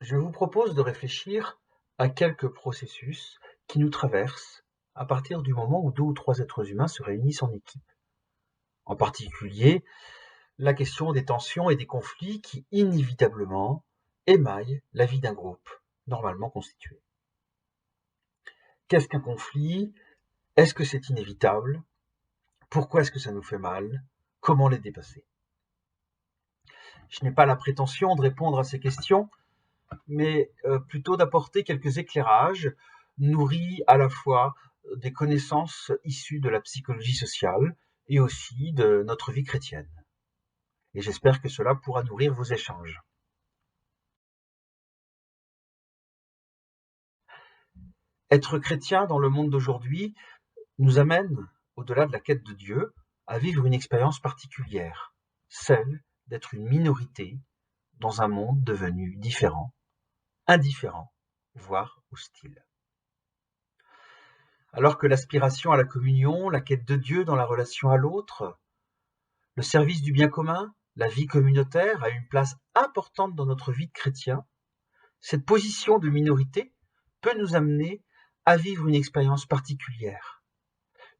Je vous propose de réfléchir à quelques processus qui nous traversent à partir du moment où 2 ou 3 êtres humains se réunissent en équipe. En particulier, la question des tensions et des conflits qui inévitablement émaillent la vie d'un groupe normalement constitué. Qu'est-ce qu'un conflit? Est-ce que c'est inévitable? Pourquoi est-ce que ça nous fait mal? Comment les dépasser? Je n'ai pas la prétention de répondre à ces questions, mais plutôt d'apporter quelques éclairages nourris à la fois des connaissances issues de la psychologie sociale et aussi de notre vie chrétienne. Et j'espère que cela pourra nourrir vos échanges. Être chrétien dans le monde d'aujourd'hui nous amène, au-delà de la quête de Dieu, à vivre une expérience particulière, celle d'être une minorité dans un monde devenu différent, indifférent, voire hostile. Alors que l'aspiration à la communion, la quête de Dieu dans la relation à l'autre, le service du bien commun, la vie communautaire a une place importante dans notre vie de chrétien, cette position de minorité peut nous amener à vivre une expérience particulière,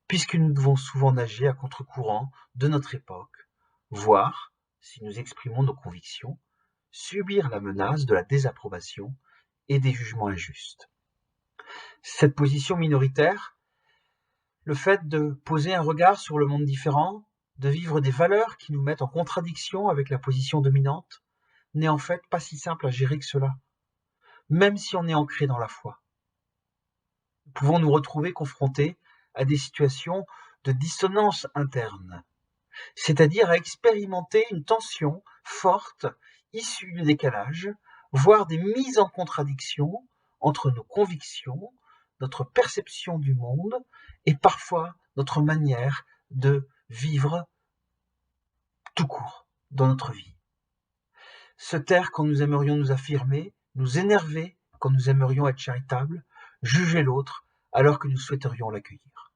puisque nous devons souvent nager à contre-courant de notre époque, voire, si nous exprimons nos convictions, subir la menace de la désapprobation et des jugements injustes. Cette position minoritaire, le fait de poser un regard sur le monde différent, de vivre des valeurs qui nous mettent en contradiction avec la position dominante, n'est en fait pas si simple à gérer que cela, même si on est ancré dans la foi. Nous pouvons nous retrouver confrontés à des situations de dissonance interne, c'est-à-dire à expérimenter une tension forte issue du décalage, voire des mises en contradiction entre nos convictions, notre perception du monde et parfois notre manière de vivre tout court dans notre vie. Se taire quand nous aimerions nous affirmer, nous énerver quand nous aimerions être charitables, juger l'autre alors que nous souhaiterions l'accueillir.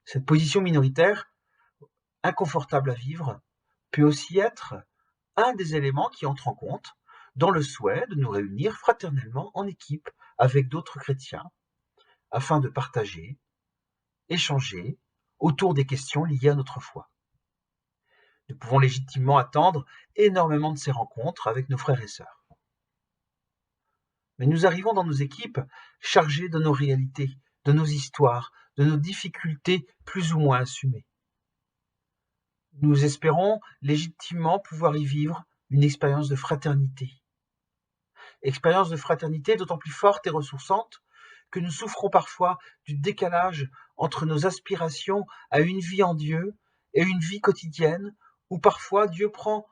Cette position minoritaire, inconfortable à vivre, peut aussi être un des éléments qui entrent en compte dans le souhait de nous réunir fraternellement en équipe avec d'autres chrétiens afin de partager, échanger autour des questions liées à notre foi. Nous pouvons légitimement attendre énormément de ces rencontres avec nos frères et sœurs. Mais nous arrivons dans nos équipes chargés de nos réalités, de nos histoires, de nos difficultés plus ou moins assumées. Nous espérons légitimement pouvoir y vivre une expérience de fraternité. Expérience de fraternité d'autant plus forte et ressourçante que nous souffrons parfois du décalage entre nos aspirations à une vie en Dieu et une vie quotidienne où parfois Dieu prend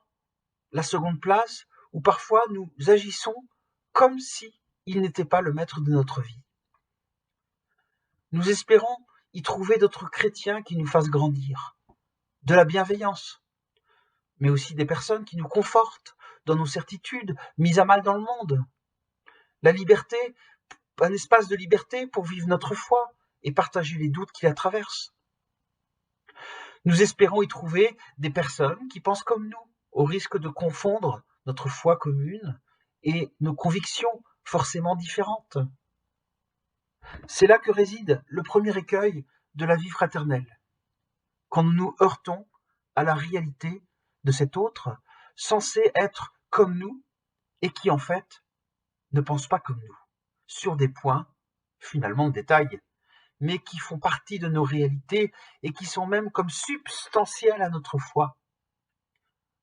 la seconde place, où parfois nous agissons comme si il n'était pas le maître de notre vie. Nous espérons y trouver d'autres chrétiens qui nous fassent grandir, de la bienveillance, mais aussi des personnes qui nous confortent dans nos certitudes mises à mal dans le monde. La liberté, un espace de liberté pour vivre notre foi et partager les doutes qui la traversent. Nous espérons y trouver des personnes qui pensent comme nous, au risque de confondre notre foi commune et nos convictions forcément différentes. C'est là que réside le premier écueil de la vie fraternelle, quand nous nous heurtons à la réalité de cet autre, censé être comme nous, et qui en fait ne pense pas comme nous, sur des points, finalement de détail, mais qui font partie de nos réalités et qui sont même comme substantiels à notre foi.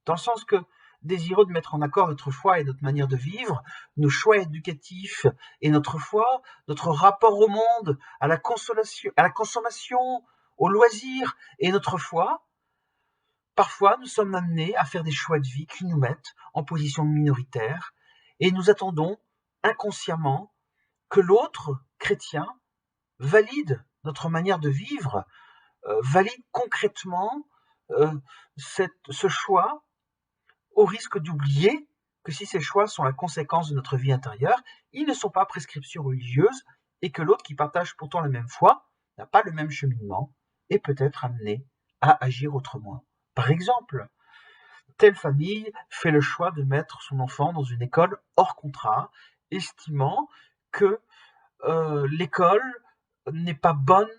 Dans le sens que, désireux de mettre en accord notre foi et notre manière de vivre, nos choix éducatifs et notre foi, notre rapport au monde, à la consommation, au loisir et notre foi, parfois nous sommes amenés à faire des choix de vie qui nous mettent en position minoritaire et nous attendons inconsciemment que l'autre chrétien valide notre manière de vivre, valide concrètement ce choix, au risque d'oublier que si ces choix sont la conséquence de notre vie intérieure, ils ne sont pas prescriptions religieuses et que l'autre qui partage pourtant la même foi n'a pas le même cheminement et peut être amené à agir autrement. Par exemple, telle famille fait le choix de mettre son enfant dans une école hors contrat, estimant que l'école n'est pas bonne,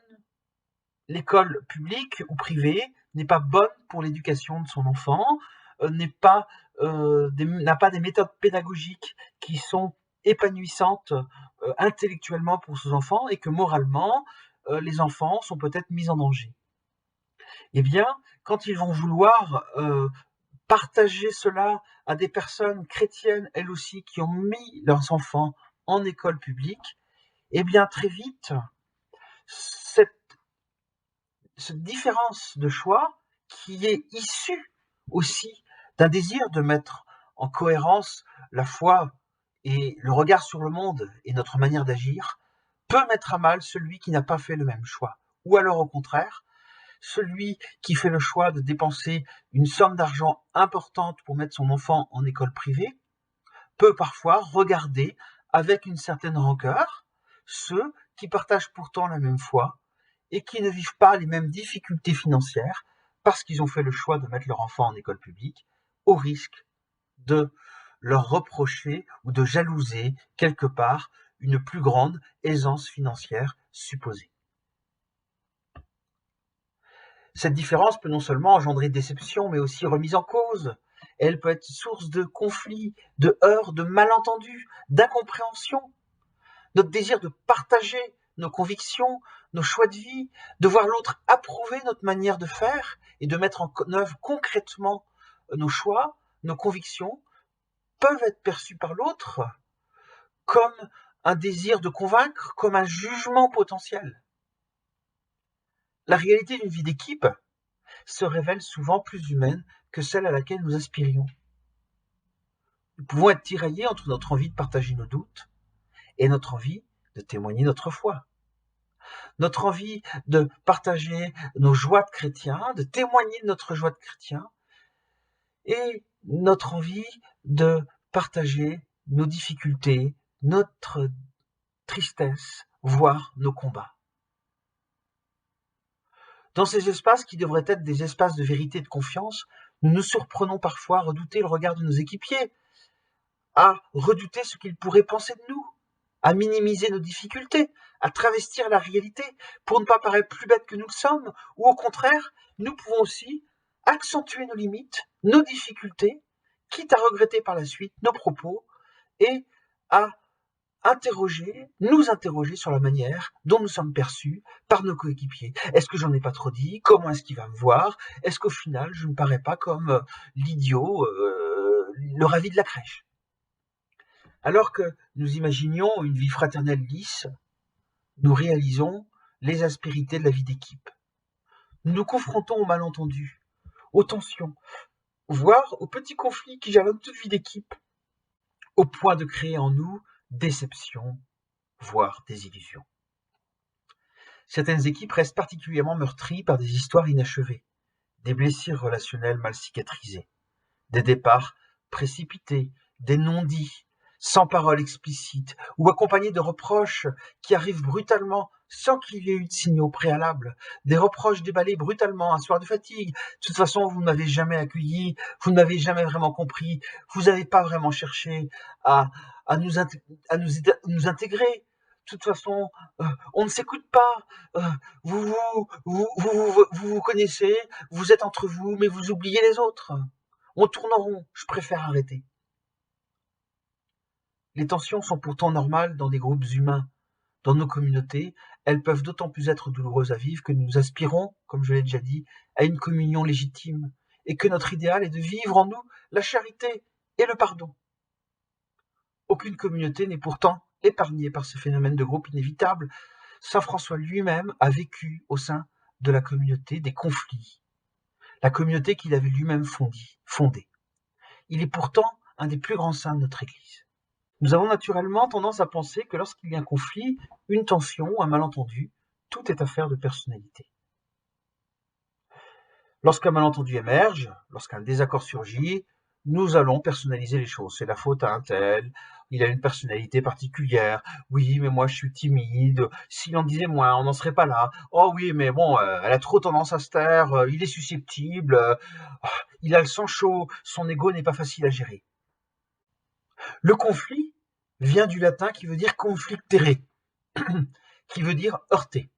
l'école publique ou privée n'est pas bonne pour l'éducation de son enfant, n'a pas des méthodes pédagogiques qui sont épanouissantes intellectuellement pour ses enfants et que moralement, les enfants sont peut-être mis en danger. Eh bien, quand ils vont vouloir partager cela à des personnes chrétiennes, elles aussi, qui ont mis leurs enfants en école publique, eh bien, très vite, cette différence de choix qui est issue aussi d'un désir de mettre en cohérence la foi et le regard sur le monde et notre manière d'agir, peut mettre à mal celui qui n'a pas fait le même choix. Ou alors au contraire, celui qui fait le choix de dépenser une somme d'argent importante pour mettre son enfant en école privée peut parfois regarder avec une certaine rancœur ceux qui partagent pourtant la même foi et qui ne vivent pas les mêmes difficultés financières parce qu'ils ont fait le choix de mettre leur enfant en école publique, au risque de leur reprocher ou de jalouser quelque part une plus grande aisance financière supposée. Cette différence peut non seulement engendrer déception, mais aussi remise en cause. Elle peut être source de conflits, de heurts, de malentendus, d'incompréhension. Notre désir de partager nos convictions, nos choix de vie, de voir l'autre approuver notre manière de faire et de mettre en œuvre concrètement nos choix, nos convictions, peuvent être perçus par l'autre comme un désir de convaincre, comme un jugement potentiel. La réalité d'une vie d'équipe se révèle souvent plus humaine que celle à laquelle nous aspirions. Nous pouvons être tiraillés entre notre envie de partager nos doutes et notre envie de témoigner notre foi. Notre envie de partager nos joies de chrétien, de témoigner de notre joie de chrétien, et notre envie de partager nos difficultés, notre tristesse, voire nos combats. Dans ces espaces qui devraient être des espaces de vérité et de confiance, nous nous surprenons parfois à redouter le regard de nos équipiers, à redouter ce qu'ils pourraient penser de nous, à minimiser nos difficultés, à travestir la réalité pour ne pas paraître plus bêtes que nous le sommes, ou au contraire, nous pouvons aussi accentuer nos limites, nos difficultés, quitte à regretter par la suite nos propos et à nous interroger sur la manière dont nous sommes perçus par nos coéquipiers. Est-ce que j'en ai pas trop dit? Comment est-ce qu'il va me voir? Est-ce qu'au final, je ne parais pas comme l'idiot, le ravi de la crèche? Alors que nous imaginions une vie fraternelle lisse, nous réalisons les aspérités de la vie d'équipe. Nous nous confrontons aux malentendus, aux tensions, voire aux petits conflits qui jalonnent toute vie d'équipe, au point de créer en nous déception, voire désillusion. Certaines équipes restent particulièrement meurtries par des histoires inachevées, des blessures relationnelles mal cicatrisées, des départs précipités, des non-dits, sans parole explicite, ou accompagnés de reproches qui arrivent brutalement sans qu'il y ait eu de signaux préalables, des reproches déballés brutalement un soir de fatigue. De toute façon, vous ne m'avez jamais accueilli, vous ne m'avez jamais vraiment compris, vous n'avez pas vraiment cherché à nous intégrer. De toute façon, on ne s'écoute pas, vous connaissez, vous êtes entre vous, mais vous oubliez les autres. On tourne en rond, je préfère arrêter. Les tensions sont pourtant normales dans des groupes humains. Dans nos communautés, elles peuvent d'autant plus être douloureuses à vivre que nous aspirons, comme je l'ai déjà dit, à une communion légitime, et que notre idéal est de vivre en nous la charité et le pardon. Aucune communauté n'est pourtant épargnée par ce phénomène de groupe inévitable. Saint François lui-même a vécu au sein de la communauté des conflits, la communauté qu'il avait lui-même fondée. Il est pourtant un des plus grands saints de notre Église. Nous avons naturellement tendance à penser que lorsqu'il y a un conflit, une tension, un malentendu, tout est affaire de personnalité. Lorsqu'un malentendu émerge, lorsqu'un désaccord surgit, nous allons personnaliser les choses. C'est la faute à un tel, il a une personnalité particulière. Oui, mais moi je suis timide. S'il en disait moins, on n'en serait pas là. Oh oui, mais bon, elle a trop tendance à se taire, il est susceptible, il a le sang chaud, son ego n'est pas facile à gérer. Le conflit vient du latin qui veut dire conflictere, qui veut dire heurter.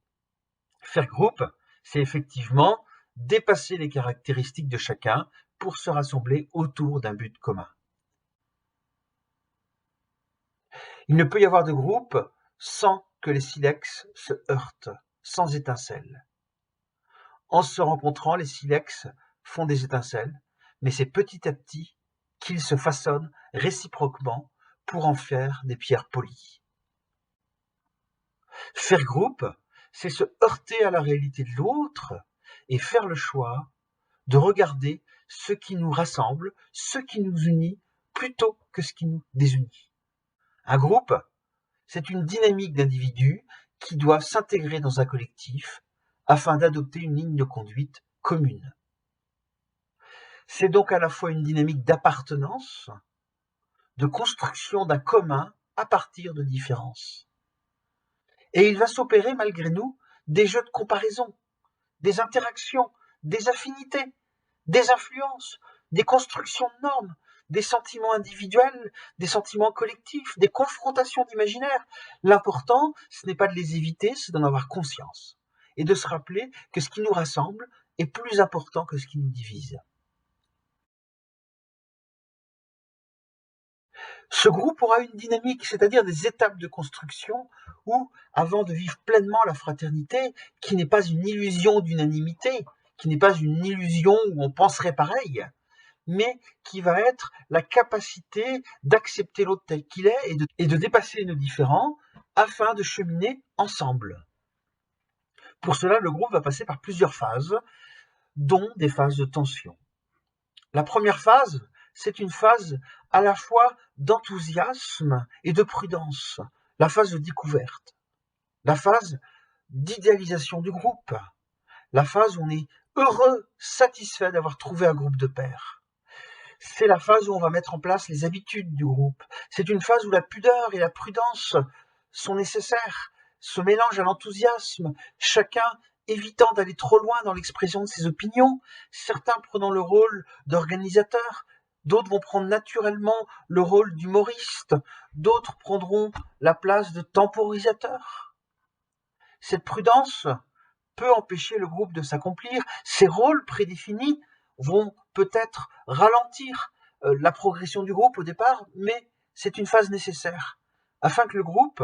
Faire groupe, c'est effectivement dépasser les caractéristiques de chacun pour se rassembler autour d'un but commun. Il ne peut y avoir de groupe sans que les silex se heurtent, sans étincelles. En se rencontrant, les silex font des étincelles, mais c'est petit à petit qu'ils se façonnent réciproquement pour en faire des pierres polies. Faire groupe, c'est se heurter à la réalité de l'autre et faire le choix de regarder ce qui nous rassemble, ce qui nous unit, plutôt que ce qui nous désunit. Un groupe, c'est une dynamique d'individus qui doivent s'intégrer dans un collectif afin d'adopter une ligne de conduite commune. C'est donc à la fois une dynamique d'appartenance, de construction d'un commun à partir de différences. Et il va s'opérer malgré nous des jeux de comparaison, des interactions, des affinités, des influences, des constructions de normes, des sentiments individuels, des sentiments collectifs, des confrontations d'imaginaire. L'important, ce n'est pas de les éviter, c'est d'en avoir conscience et de se rappeler que ce qui nous rassemble est plus important que ce qui nous divise. Ce groupe aura une dynamique, c'est-à-dire des étapes de construction où, avant de vivre pleinement la fraternité, qui n'est pas une illusion d'unanimité, qui n'est pas une illusion où on penserait pareil, mais qui va être la capacité d'accepter l'autre tel qu'il est et de dépasser nos différends afin de cheminer ensemble. Pour cela, le groupe va passer par plusieurs phases, dont des phases de tension. La première phase, c'est une phase à la fois d'enthousiasme et de prudence, la phase de découverte, la phase d'idéalisation du groupe, la phase où on est heureux, satisfait d'avoir trouvé un groupe de pairs. C'est la phase où on va mettre en place les habitudes du groupe. C'est une phase où la pudeur et la prudence sont nécessaires, se mélangent à l'enthousiasme, chacun évitant d'aller trop loin dans l'expression de ses opinions, certains prenant le rôle d'organisateur, d'autres vont prendre naturellement le rôle d'humoriste, d'autres prendront la place de temporisateur. Cette prudence peut empêcher le groupe de s'accomplir, ces rôles prédéfinis vont peut-être ralentir la progression du groupe au départ, mais c'est une phase nécessaire, afin que le groupe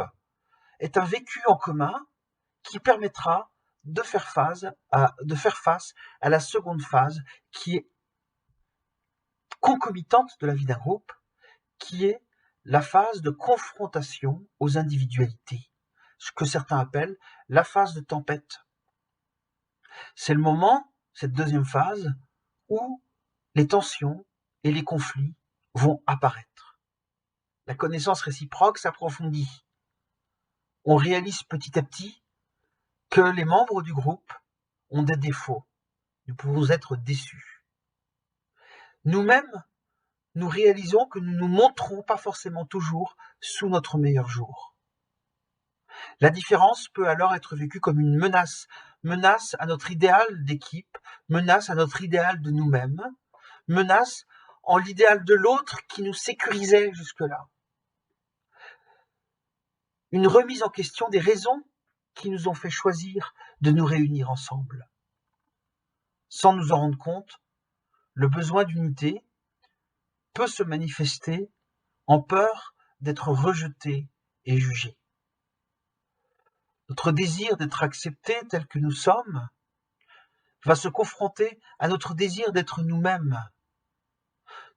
ait un vécu en commun qui permettra de faire face à la seconde phase qui est concomitante de la vie d'un groupe, qui est la phase de confrontation aux individualités, ce que certains appellent la phase de tempête. C'est le moment, cette deuxième phase, où les tensions et les conflits vont apparaître. La connaissance réciproque s'approfondit. On réalise petit à petit que les membres du groupe ont des défauts. Nous pouvons être déçus. Nous-mêmes, nous réalisons que nous ne nous montrons pas forcément toujours sous notre meilleur jour. La différence peut alors être vécue comme une menace, menace à notre idéal d'équipe, menace à notre idéal de nous-mêmes, menace en l'idéal de l'autre qui nous sécurisait jusque-là. Une remise en question des raisons qui nous ont fait choisir de nous réunir ensemble. Sans nous en rendre compte, le besoin d'unité peut se manifester en peur d'être rejeté et jugé. Notre désir d'être accepté tel que nous sommes va se confronter à notre désir d'être nous-mêmes.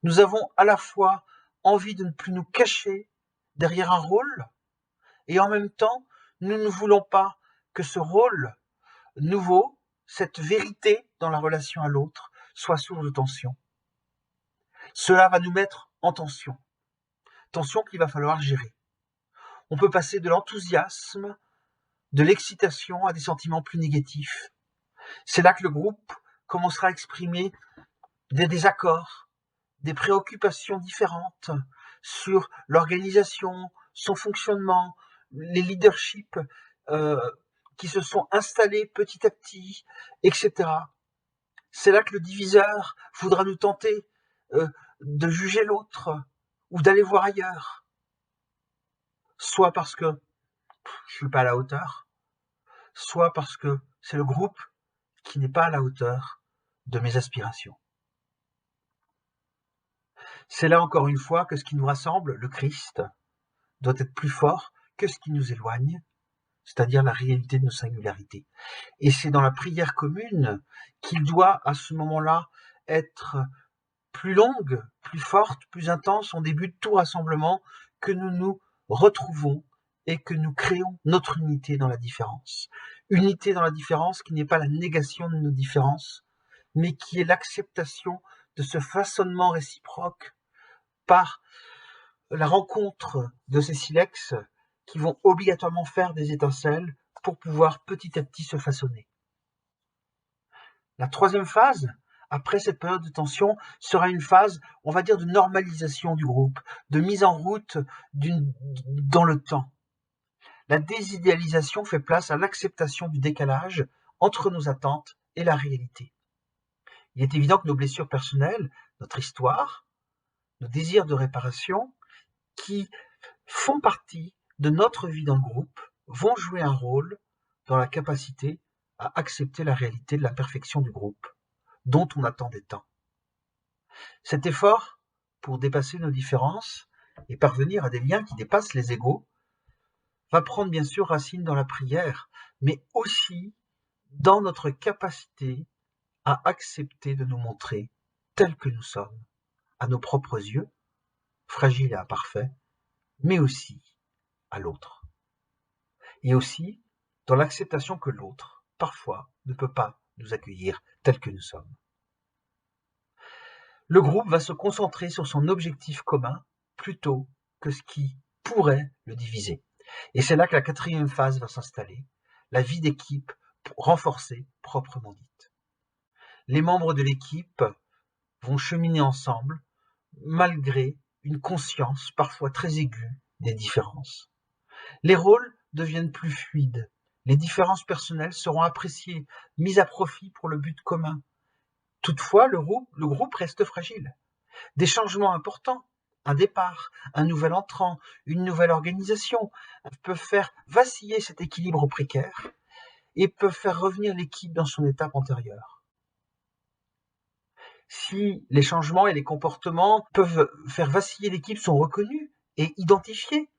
Nous avons à la fois envie de ne plus nous cacher derrière un rôle, et en même temps, nous ne voulons pas que ce rôle nouveau, cette vérité dans la relation à l'autre, soit source de tension. Cela va nous mettre en tension, tension qu'il va falloir gérer. On peut passer de l'enthousiasme, de l'excitation à des sentiments plus négatifs. C'est là que le groupe commencera à exprimer des désaccords, des préoccupations différentes sur l'organisation, son fonctionnement, les leaderships qui se sont installés petit à petit, etc. C'est là que le diviseur voudra nous tenter de juger l'autre ou d'aller voir ailleurs, soit parce que je suis pas à la hauteur, soit parce que c'est le groupe qui n'est pas à la hauteur de mes aspirations. C'est là encore une fois que ce qui nous rassemble, le Christ, doit être plus fort que ce qui nous éloigne, c'est-à-dire la réalité de nos singularités. Et c'est dans la prière commune qu'il doit à ce moment-là être plus longue, plus forte, plus intense en début de tout rassemblement, que nous nous retrouvons et que nous créons notre unité dans la différence. Unité dans la différence qui n'est pas la négation de nos différences, mais qui est l'acceptation de ce façonnement réciproque par la rencontre de ces silex qui vont obligatoirement faire des étincelles pour pouvoir petit à petit se façonner. La troisième phase, après cette période de tension, sera une phase, on va dire, de normalisation du groupe, de mise en route dans le temps. La désidéalisation fait place à l'acceptation du décalage entre nos attentes et la réalité. Il est évident que nos blessures personnelles, notre histoire, nos désirs de réparation, qui font partie de notre vie dans le groupe, vont jouer un rôle dans la capacité à accepter la réalité de la perfection du groupe, dont on attend des temps. Cet effort pour dépasser nos différences et parvenir à des liens qui dépassent les égos va prendre bien sûr racine dans la prière, mais aussi dans notre capacité à accepter de nous montrer tels que nous sommes, à nos propres yeux, fragiles et imparfaits, mais aussi à l'autre. Et aussi dans l'acceptation que l'autre, parfois, ne peut pas nous accueillir tels que nous sommes. Le groupe va se concentrer sur son objectif commun plutôt que ce qui pourrait le diviser. Et c'est là que la quatrième phase va s'installer, la vie d'équipe renforcée proprement dite. Les membres de l'équipe vont cheminer ensemble malgré une conscience parfois très aiguë des différences. Les rôles deviennent plus fluides, les différences personnelles seront appréciées, mises à profit pour le but commun. Toutefois, le groupe reste fragile. Des changements importants, un départ, un nouvel entrant, une nouvelle organisation, peuvent faire vaciller cet équilibre précaire et peuvent faire revenir l'équipe dans son étape antérieure. Si les changements et les comportements peuvent faire vaciller l'équipe sont reconnus et identifiés,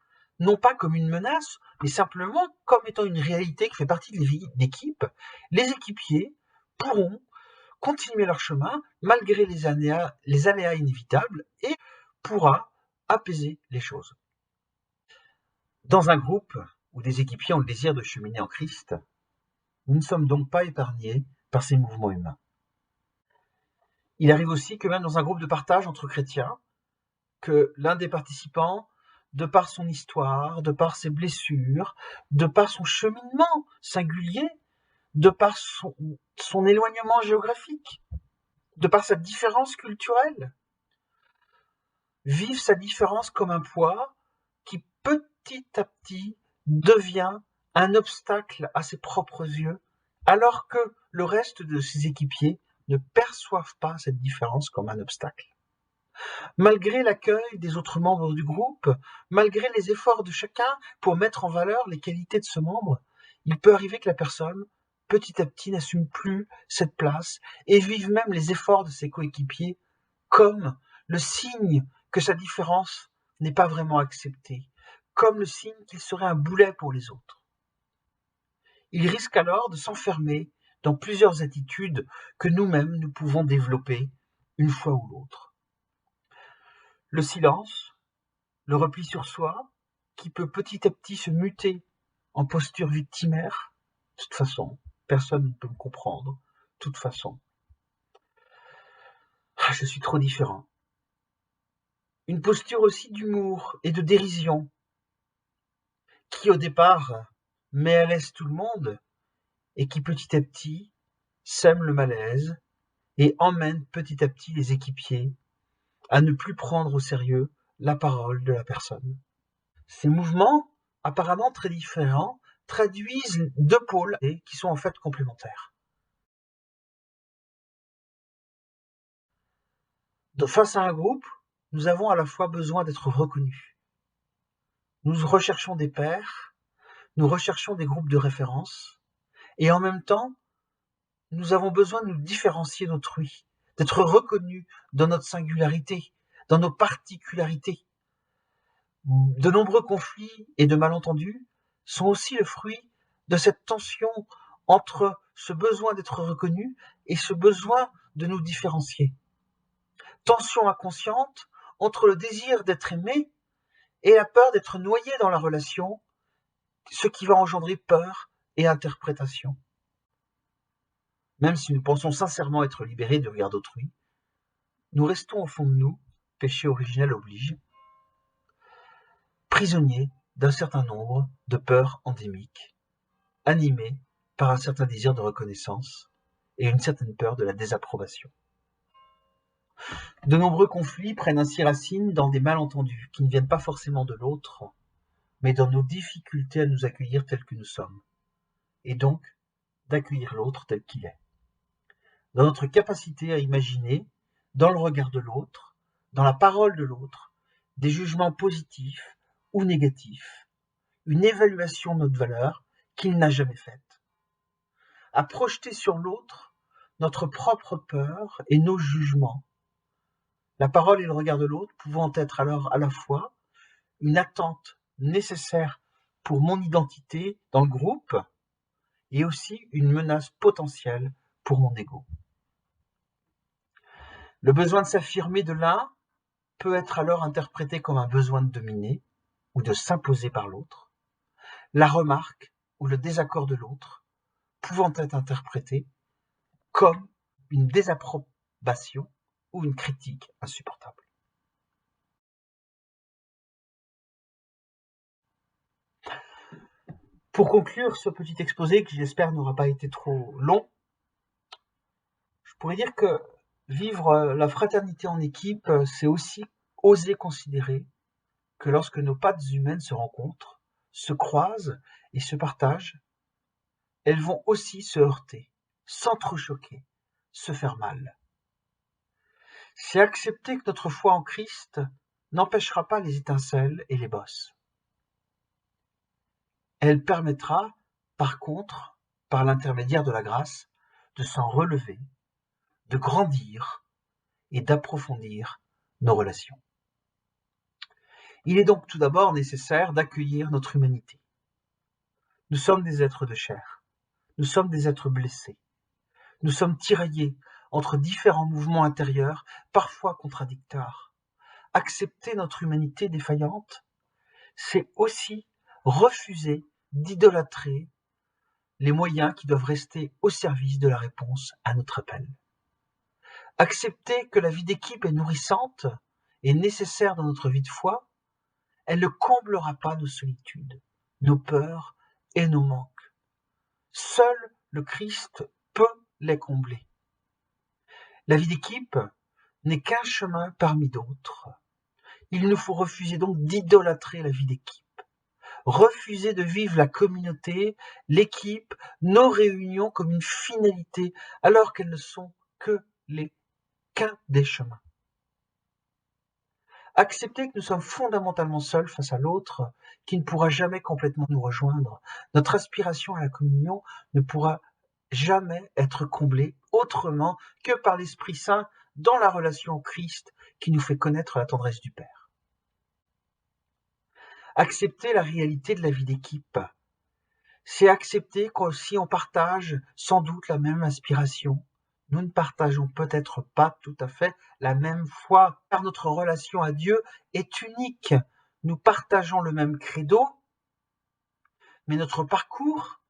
non pas comme une menace, mais simplement comme étant une réalité qui fait partie de la vie d'équipe, les équipiers pourront continuer leur chemin malgré les aléas inévitables et pourra apaiser les choses. Dans un groupe où des équipiers ont le désir de cheminer en Christ, nous ne sommes donc pas épargnés par ces mouvements humains. Il arrive aussi que même dans un groupe de partage entre chrétiens, que l'un des participants, de par son histoire, de par ses blessures, de par son cheminement singulier, de par son éloignement géographique, de par sa différence culturelle, vive sa différence comme un poids qui petit à petit devient un obstacle à ses propres yeux, alors que le reste de ses équipiers ne perçoivent pas cette différence comme un obstacle. Malgré l'accueil des autres membres du groupe, malgré les efforts de chacun pour mettre en valeur les qualités de ce membre, il peut arriver que la personne, petit à petit, n'assume plus cette place et vive même les efforts de ses coéquipiers comme le signe que sa différence n'est pas vraiment acceptée, comme le signe qu'il serait un boulet pour les autres. Il risque alors de s'enfermer dans plusieurs attitudes que nous-mêmes nous pouvons développer une fois ou l'autre. Le silence, le repli sur soi, qui peut petit à petit se muter en posture victimaire. De toute façon, personne ne peut me comprendre. De toute façon, je suis trop différent. Une posture aussi d'humour et de dérision, qui au départ met à l'aise tout le monde et qui petit à petit sème le malaise et emmène petit à petit les équipiers à ne plus prendre au sérieux la parole de la personne. Ces mouvements, apparemment très différents, traduisent deux pôles qui sont en fait complémentaires. Face à un groupe, nous avons à la fois besoin d'être reconnus. Nous recherchons des pairs, nous recherchons des groupes de référence, et en même temps, nous avons besoin de nous différencier d'autrui, d'être reconnus dans notre singularité, dans nos particularités. De nombreux conflits et de malentendus sont aussi le fruit de cette tension entre ce besoin d'être reconnu et ce besoin de nous différencier. Tension inconsciente entre le désir d'être aimé et la peur d'être noyé dans la relation, ce qui va engendrer peur et interprétation. Même si nous pensons sincèrement être libérés du regard d'autrui, nous restons au fond de nous, péché originel oblige, prisonniers d'un certain nombre de peurs endémiques, animés par un certain désir de reconnaissance et une certaine peur de la désapprobation. De nombreux conflits prennent ainsi racine dans des malentendus qui ne viennent pas forcément de l'autre, mais dans nos difficultés à nous accueillir tels que nous sommes, et donc d'accueillir l'autre tel qu'il est. Dans notre capacité à imaginer, dans le regard de l'autre, dans la parole de l'autre, des jugements positifs ou négatifs, une évaluation de notre valeur qu'il n'a jamais faite, à projeter sur l'autre notre propre peur et nos jugements, la parole et le regard de l'autre pouvant être alors à la fois une attente nécessaire pour mon identité dans le groupe et aussi une menace potentielle pour mon ego. Le besoin de s'affirmer de l'un peut être alors interprété comme un besoin de dominer ou de s'imposer par l'autre, la remarque ou le désaccord de l'autre pouvant être interprété comme une désapprobation ou une critique insupportable. Pour conclure ce petit exposé qui j'espère n'aura pas été trop long, je pourrais dire que vivre la fraternité en équipe, c'est aussi oser considérer que lorsque nos pattes humaines se rencontrent, se croisent et se partagent, elles vont aussi se heurter, s'entrechoquer, se faire mal. C'est accepter que notre foi en Christ n'empêchera pas les étincelles et les bosses. Elle permettra, par contre, par l'intermédiaire de la grâce, de s'en relever, de grandir et d'approfondir nos relations. Il est donc tout d'abord nécessaire d'accueillir notre humanité. Nous sommes des êtres de chair, nous sommes des êtres blessés, nous sommes tiraillés entre différents mouvements intérieurs, parfois contradictoires. Accepter notre humanité défaillante, c'est aussi refuser d'idolâtrer les moyens qui doivent rester au service de la réponse à notre appel. Accepter que la vie d'équipe est nourrissante et nécessaire dans notre vie de foi, elle ne comblera pas nos solitudes, nos peurs et nos manques. Seul le Christ peut les combler. La vie d'équipe n'est qu'un chemin parmi d'autres. Il nous faut refuser donc d'idolâtrer la vie d'équipe. Refuser de vivre la communauté, l'équipe, nos réunions comme une finalité, alors qu'elles ne sont qu'un des chemins. Accepter que nous sommes fondamentalement seuls face à l'autre, qui ne pourra jamais complètement nous rejoindre. Notre aspiration à la communion ne pourra jamais être comblée autrement que par l'Esprit Saint dans la relation au Christ qui nous fait connaître la tendresse du Père. Accepter la réalité de la vie d'équipe, c'est accepter qu'aussi on partage sans doute la même aspiration. Nous ne partageons peut-être pas tout à fait la même foi, car notre relation à Dieu est unique. Nous partageons le même credo, mais notre parcours,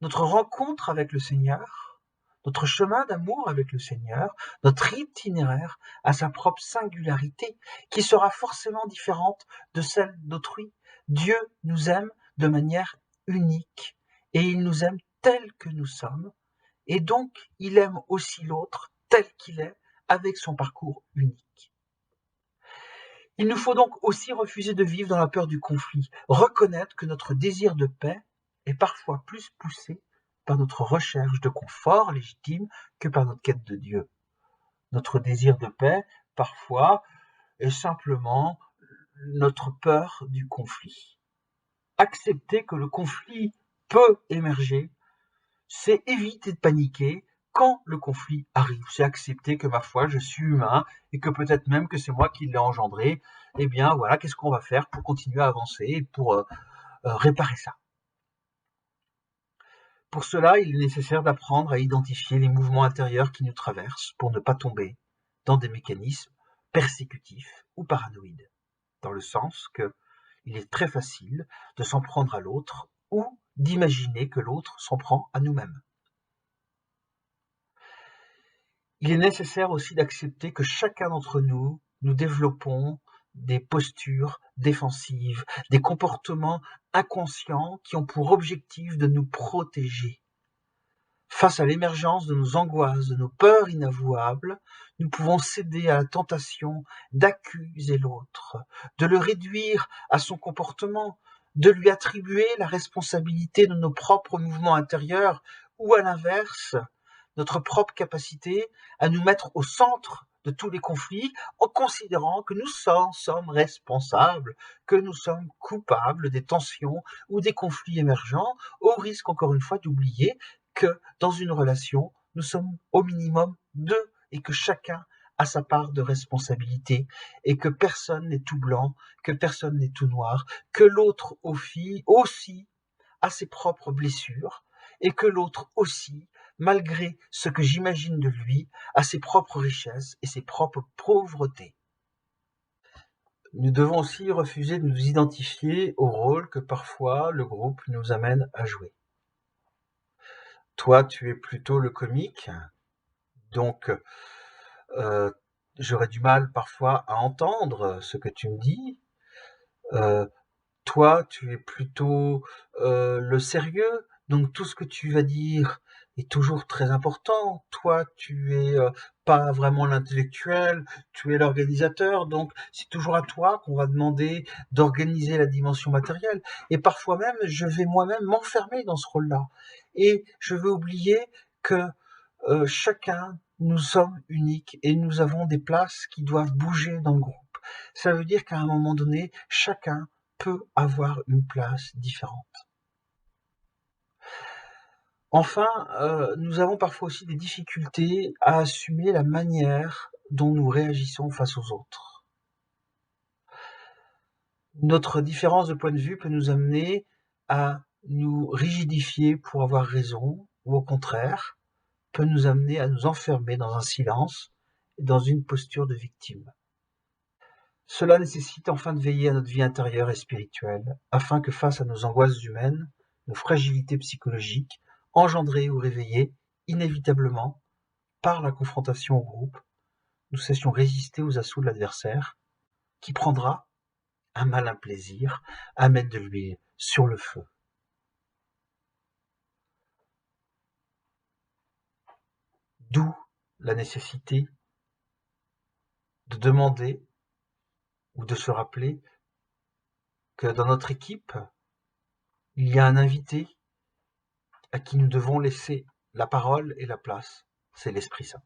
notre rencontre avec le Seigneur, notre chemin d'amour avec le Seigneur, notre itinéraire a sa propre singularité, qui sera forcément différente de celle d'autrui. Dieu nous aime de manière unique, et il nous aime tels que nous sommes, et donc il aime aussi l'autre tel qu'il est, avec son parcours unique. Il nous faut donc aussi refuser de vivre dans la peur du conflit, reconnaître que notre désir de paix est parfois plus poussé par notre recherche de confort légitime que par notre quête de Dieu. Notre désir de paix, parfois, est simplement notre peur du conflit. Accepter que le conflit peut émerger, c'est éviter de paniquer quand le conflit arrive. C'est accepter que, ma foi, je suis humain et que peut-être même que c'est moi qui l'ai engendré. Eh bien, voilà, qu'est-ce qu'on va faire pour continuer à avancer et pour réparer ça? Pour cela, il est nécessaire d'apprendre à identifier les mouvements intérieurs qui nous traversent pour ne pas tomber dans des mécanismes persécutifs ou paranoïdes. Dans le sens que il est très facile de s'en prendre à l'autre ou d'imaginer que l'autre s'en prend à nous-mêmes. Il est nécessaire aussi d'accepter que chacun d'entre nous, nous développons des postures défensives, des comportements inconscients qui ont pour objectif de nous protéger. Face à l'émergence de nos angoisses, de nos peurs inavouables, nous pouvons céder à la tentation d'accuser l'autre, de le réduire à son comportement, de lui attribuer la responsabilité de nos propres mouvements intérieurs ou à l'inverse, notre propre capacité à nous mettre au centre de tous les conflits en considérant que nous sommes responsables, que nous sommes coupables des tensions ou des conflits émergents, au risque encore une fois d'oublier que dans une relation, nous sommes au minimum deux et que chacun a sa part de responsabilité et que personne n'est tout blanc, que personne n'est tout noir, que l'autre aussi a ses propres blessures et que l'autre aussi, malgré ce que j'imagine de lui, a ses propres richesses et ses propres pauvretés. Nous devons aussi refuser de nous identifier au rôle que parfois le groupe nous amène à jouer. Toi, tu es plutôt le comique, donc j'aurais du mal parfois à entendre ce que tu me dis. Toi, tu es plutôt le sérieux, donc tout ce que tu vas dire est toujours très important. Toi, tu es pas vraiment l'intellectuel, tu es l'organisateur, donc c'est toujours à toi qu'on va demander d'organiser la dimension matérielle. Et parfois même, je vais moi-même m'enfermer dans ce rôle-là. Et je vais oublier que chacun, nous sommes uniques et nous avons des places qui doivent bouger dans le groupe. Ça veut dire qu'à un moment donné, chacun peut avoir une place différente. Enfin, nous avons parfois aussi des difficultés à assumer la manière dont nous réagissons face aux autres. Notre différence de point de vue peut nous amener à nous rigidifier pour avoir raison, ou au contraire, peut nous amener à nous enfermer dans un silence et dans une posture de victime. Cela nécessite enfin de veiller à notre vie intérieure et spirituelle, afin que face à nos angoisses humaines, nos fragilités psychologiques, engendrées ou réveillées inévitablement par la confrontation au groupe, nous cessions résister aux assauts de l'adversaire, qui prendra un malin plaisir à mettre de l'huile sur le feu. D'où la nécessité de demander ou de se rappeler que dans notre équipe, il y a un invité à qui nous devons laisser la parole et la place, c'est l'Esprit Saint.